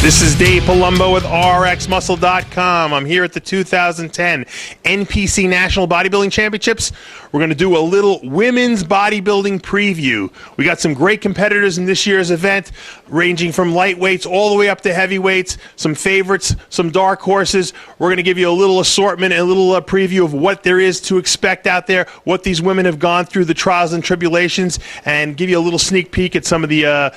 This is Dave Palumbo with RxMuscle.com. I'm here at the 2010 NPC National Bodybuilding Championships. We're going to do a little women's bodybuilding preview. We got some great competitors in this year's event, ranging from lightweights all the way up to heavyweights, some favorites, some dark horses. We're going to give you a little assortment and a little preview of what there is to expect out there, what these women have gone through, the trials and tribulations, and give you a little sneak peek at some of the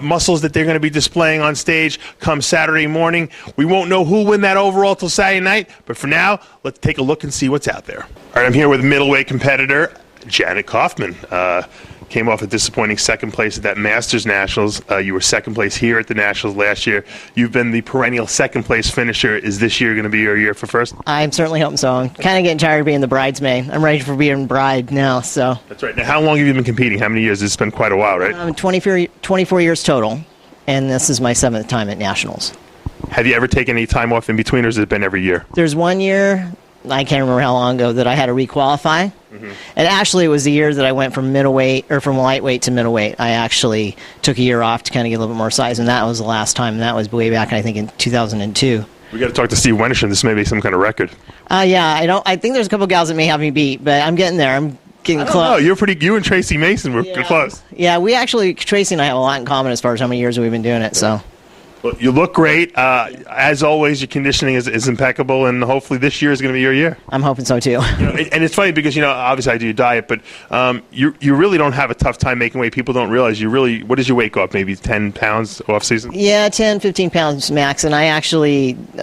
muscles that they're going to be displaying on stage come Saturday morning. We won't know who'll win that overall till Saturday night, but for now, let's take a look and see what's out there. All right, I'm here with middleweight competitor Janet Kaufman. Came off a disappointing second place at that Masters Nationals. You were second place here at the Nationals last year. You've been the perennial second place finisher. Is this year going to be your year for first? I'm certainly hoping so. I'm kind of getting tired of being the bridesmaid. I'm ready for being bride now. So that's right. Now, how long have you been competing? How many years? It's been quite a while, right? 24 years total, and this is my 7th time at Nationals. Have you ever taken any time off in between, or has it been every year? There's one year, I can't remember how long ago, that I had to requalify. Mm-hmm. And actually, it was the year that I went from middleweight, or from lightweight to middleweight. I actually took a year off to kind of get a little bit more size, and that was the last time. And that was way back, I think, in 2002. We got to talk to Steve Wennersham. This may be some kind of record. Yeah, I think there's a couple gals that may have me beat, but I'm getting there. I'm getting close. You and Tracy Mason were close. Yeah, Tracy and I have a lot in common as far as how many years we've been doing it. So. Well, you look great. As always, your conditioning is impeccable, and hopefully this year is going to be your year. I'm hoping so, too. And it's funny because, obviously I do diet, but you really don't have a tough time making weight. People don't realize what does your weight go up, maybe 10 pounds off season? Yeah, 10, 15 pounds max. And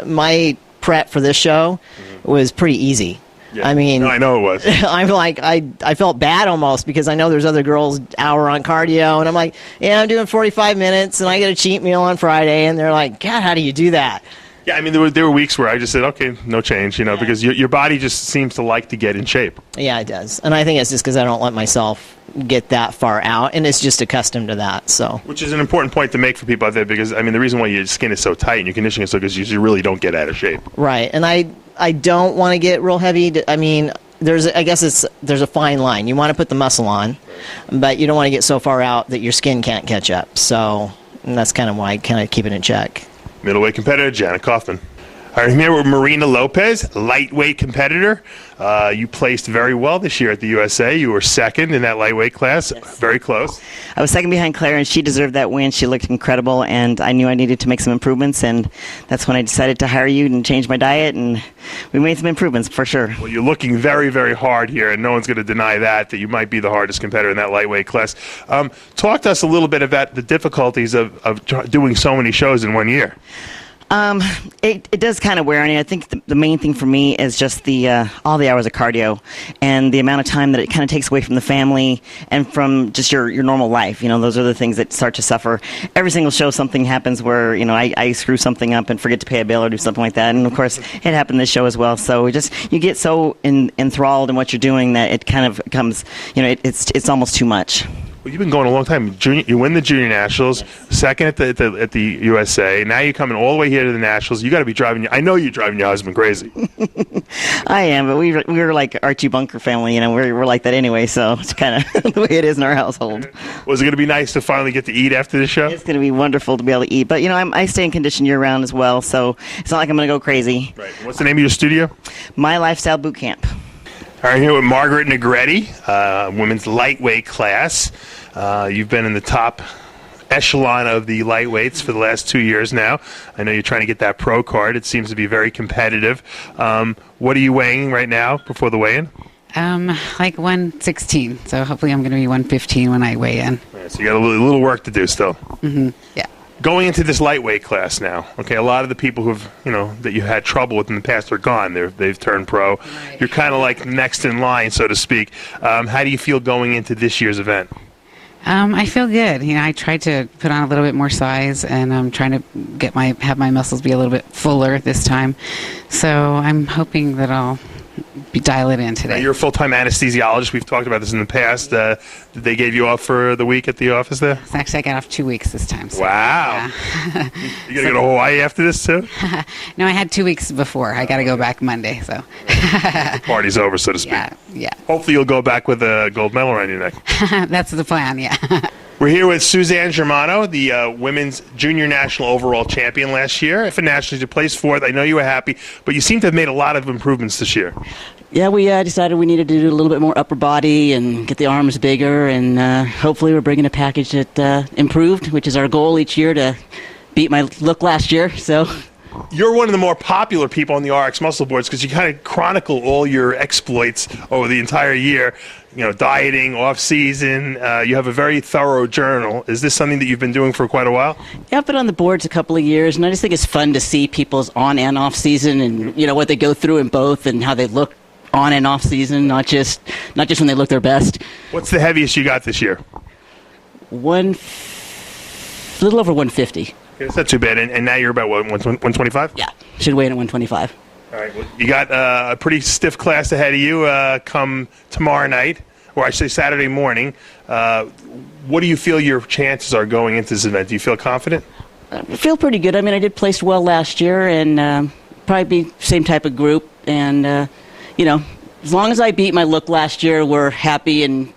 my prep for this show was pretty easy. Yeah. I mean, I know it was. I'm like, I felt bad almost because I know there's other girls hour on cardio, and I'm like, yeah, I'm doing 45 minutes, and I get a cheat meal on Friday, and they're like, God, how do you do that? Yeah, I mean, there were weeks where I just said, okay, no change, because your body just seems to like to get in shape. Yeah, it does, and I think it's just because I don't let myself get that far out, and it's just accustomed to that. So, which is an important point to make for people out there, because the reason why your skin is so tight and your conditioning is so good is you really don't get out of shape. Right, and I don't want to get real heavy. There's a fine line. You want to put the muscle on, but you don't want to get so far out that your skin can't catch up. So that's kind of why I kind of keep it in check. Middleweight competitor Janet Kaufman. All right, I'm here with Marina Lopez, lightweight competitor. You placed very well this year at the USA. You were second in that lightweight class, yes. Very close. I was second behind Claire, and she deserved that win. She looked incredible, and I knew I needed to make some improvements, and that's when I decided to hire you and change my diet, and we made some improvements for sure. Well, you're looking very, very hard here, and no one's going to deny that you might be the hardest competitor in that lightweight class. Talk to us a little bit about the difficulties of doing so many shows in 1 year. It does kind of wear on you. I think the main thing for me is just all the hours of cardio and the amount of time that it kind of takes away from the family and from just your normal life. Those are the things that start to suffer. Every single show something happens where, I screw something up and forget to pay a bill or do something like that. And, of course, it happened this show as well. So you get so enthralled in what you're doing that it kind of becomes, it's almost too much. Well, you've been going a long time. You win the Junior Nationals, yes. Second at the USA. Now you're coming all the way here to the Nationals. You got to be driving. I know you're driving your husband crazy. I am, but we were like Archie Bunker family. We're like that anyway. So it's kind of the way it is in our household. Was it going to be nice to finally get to eat after the show? It's going to be wonderful to be able to eat. But I stay in condition year round as well, so it's not like I'm going to go crazy. Right. What's the name of your studio? My Lifestyle Boot Camp. All right, here with Margaret Agretti, women's lightweight class. You've been in the top echelon of the lightweights for the last 2 years now. I know you're trying to get that pro card. It seems to be very competitive. What are you weighing right now before the weigh-in? Like 116. So hopefully I'm going to be 115 when I weigh in. Right, so you got a little work to do still. Mm-hmm. Yeah. Going into this lightweight class now, okay, a lot of the people that you had trouble with in the past are gone. They've turned pro. Right. You're kind of like next in line, so to speak. How do you feel going into this year's event? I feel good. I tried to put on a little bit more size, and I'm trying to have my muscles be a little bit fuller this time. So I'm hoping that I'll dial it in today. Now, you're a full-time anesthesiologist. We've talked about this in the past. Did they give you off for the week at the office there? Actually, I got off 2 weeks this time. So, wow. Yeah. You going to go to Hawaii after this, too? No, I had 2 weeks before. I got to go back Monday. So the party's over, so to speak. Yeah. Hopefully you'll go back with a gold medal around your neck. That's the plan, yeah. We're here with Suzanne Germano, the women's junior national overall champion last year. If a nationals, you placed fourth. I know you were happy, but you seem to have made a lot of improvements this year. Yeah, we decided we needed to do a little bit more upper body and get the arms bigger, and hopefully we're bringing a package that improved, which is our goal each year, to beat my look last year. So you're one of the more popular people on the RX muscle boards because you kind of chronicle all your exploits over the entire year. You know, dieting, off season. You have a very thorough journal. Is this something that you've been doing for quite a while? Yeah, I've been on the boards a couple of years, and I just think it's fun to see people's on and off season, and you know what they go through in both, and how they look on and off season, not just when they look their best. What's the heaviest you got this year? A little over 150. It's not too bad. And now you're about, what, 125? Yeah, should weigh in at 125. All right. Well, you got a pretty stiff class ahead of you come tomorrow night, or I should say Saturday morning. What do you feel your chances are going into this event? Do you feel confident? I feel pretty good. I mean, I did place well last year, and probably be same type of group, and you know, as long as I beat my look last year, we're happy, and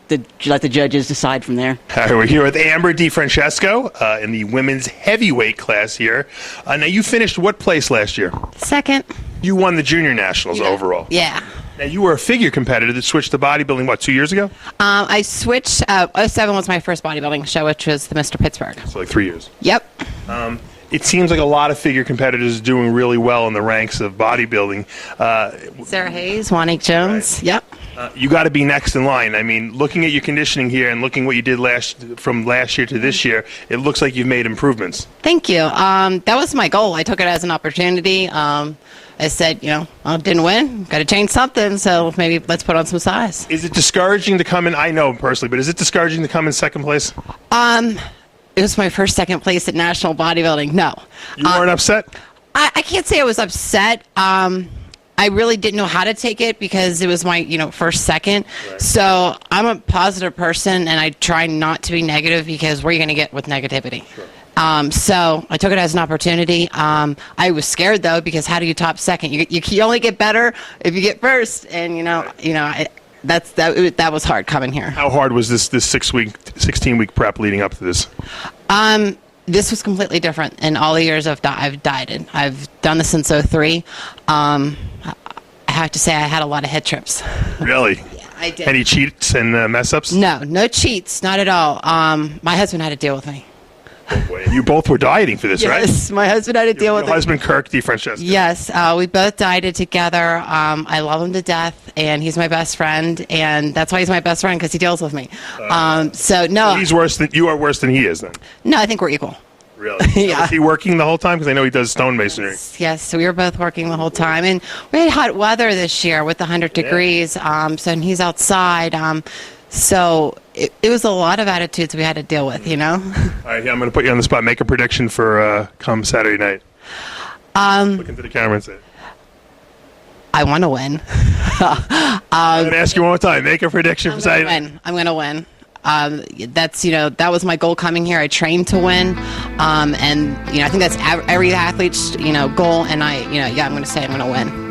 let the judges decide from there. All right, we're here with Amber DeFrancesco in the women's heavyweight class here. Now, you finished what place last year? Second. You won the junior nationals overall. Yeah. Now, you were a figure competitor that switched to bodybuilding, what, 2 years ago? I switched. 07 was my first bodybuilding show, which was the Mr. Pittsburgh. So like 3 years. Yep. It seems like a lot of figure competitors are doing really well in the ranks of bodybuilding. Sarah Hayes, Juanique Jones. Right. Yep. You got to be next in line. I mean, looking at your conditioning here and looking what you did from last year to this year, it looks like you've made improvements. Thank you. That was my goal. I took it as an opportunity. I said, you know, I didn't win. Got to change something, so maybe let's put on some size. Is it discouraging to come in? I know personally, but is it discouraging to come in second place? It was my first second place at national bodybuilding. No. You weren't upset? I can't say I was upset. I really didn't know how to take it because it was my, first second. Right. So I'm a positive person, and I try not to be negative because where are you going to get with negativity? Sure. So I took it as an opportunity. I was scared though because how do you top second? You only get better if you get first, and that was hard coming here. How hard was this 16-week prep leading up to this? This was completely different in all the years I've dieted. I've done this since 03. I have to say I had a lot of head trips. Really? Yeah, I did. Any cheats and mess ups? No cheats, not at all. My husband had to deal with me. You both were dieting for this, right? Yes, my husband had to deal with it. Your husband, Kirk DeFrancesco. Yes, we both dieted together. I love him to death, and he's my best friend, and that's why he's my best friend, because he deals with me. So he's worse than you are. Worse than he is, then. No, I think we're equal. Really? Yeah. Was he working the whole time? Because I know he does stonemasonry. Yes, so we were both working the whole time, and we had hot weather this year with 100 degrees. And he's outside. So it was a lot of attitudes we had to deal with, All right, yeah, I'm going to put you on the spot. Make a prediction for come Saturday night. Look into the camera and say it. I want to win. I'm going to ask you one more time. Make a prediction for Saturday night. I'm going to win. That's, that was my goal coming here. I trained to win. And, I think that's every athlete's, goal. And I'm going to say I'm going to win.